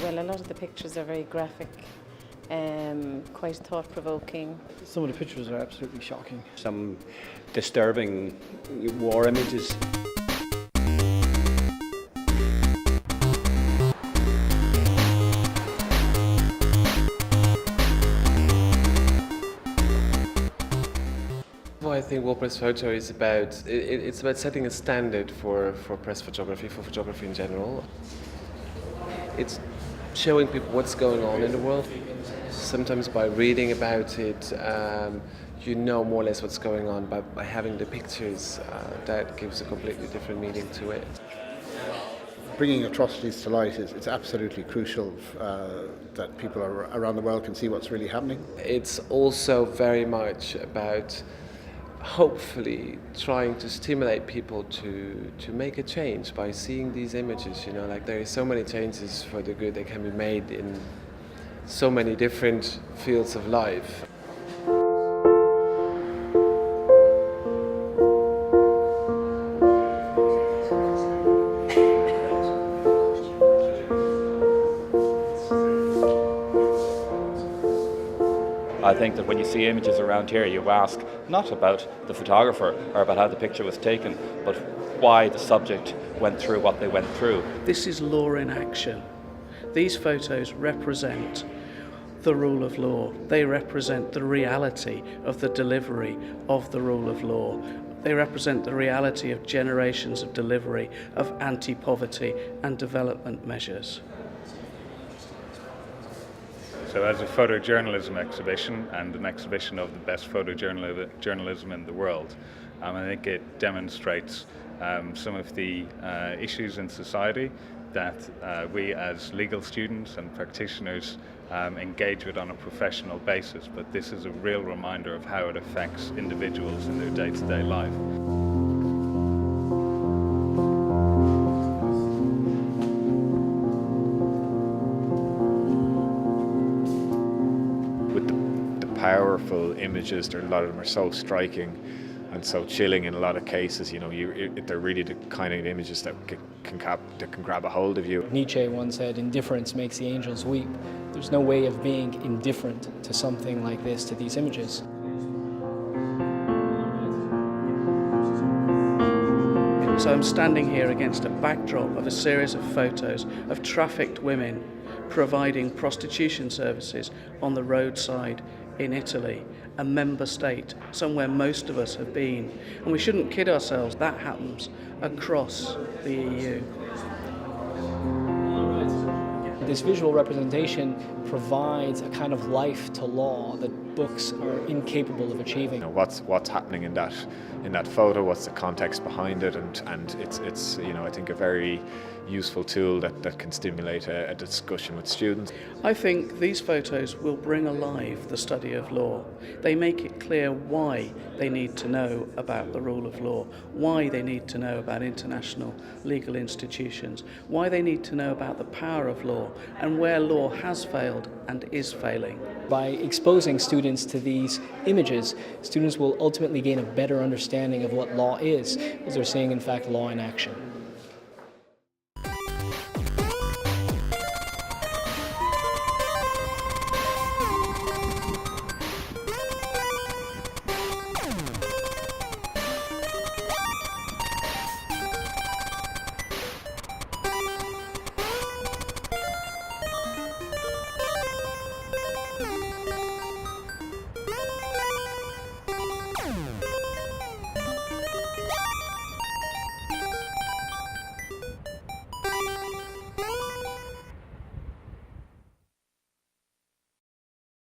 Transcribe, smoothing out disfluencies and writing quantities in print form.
Well, a lot of the pictures are very graphic, quite thought-provoking. Some of the pictures are absolutely shocking. Some disturbing war images. Well, I think World Press Photo is about, it's about setting a standard for press photography, for photography in general. It's showing people what's going on in the world. Sometimes by reading about it, you know more or less what's going on, but by having the pictures, that gives a completely different meaning to it. Bringing atrocities to light it's absolutely crucial that people around the world can see what's really happening. It's also very much about hopefully trying to stimulate people to make a change by seeing these images. You know, like there is so many changes for the good that can be made in so many different fields of life. I think that when you see images around here, you ask not about the photographer or about how the picture was taken, but why the subject went through what they went through. This is law in action. These photos represent the rule of law. They represent the reality of the delivery of the rule of law. They represent the reality of generations of delivery of anti-poverty and development measures. So as a photojournalism exhibition and an exhibition of the best photojournalism in the world, I think it demonstrates some of the issues in society that we as legal students and practitioners engage with on a professional basis, but this is a real reminder of how it affects individuals in their day-to-day life. Powerful images, a lot of them are so striking and so chilling in a lot of cases. You know, they're really the kind of images that can grab a hold of you. Nietzsche once said, "Indifference makes the angels weep." There's no way of being indifferent to something like this, to these images. So I'm standing here against a backdrop of a series of photos of trafficked women providing prostitution services on the roadside in Italy, a member state, somewhere most of us have been. And we shouldn't kid ourselves, that happens across the EU. This visual representation provides a kind of life to law that books are incapable of achieving. You know, what's happening in that photo, what's the context behind it, and it's you know, I think a very useful tool that can stimulate a discussion with students. I think these photos will bring alive the study of law. They make it clear why they need to know about the rule of law, why they need to know about international legal institutions, why they need to know about the power of law and where law has failed and is failing. By exposing students to these images, students will ultimately gain a better understanding of what law is, as they're seeing in fact law in action.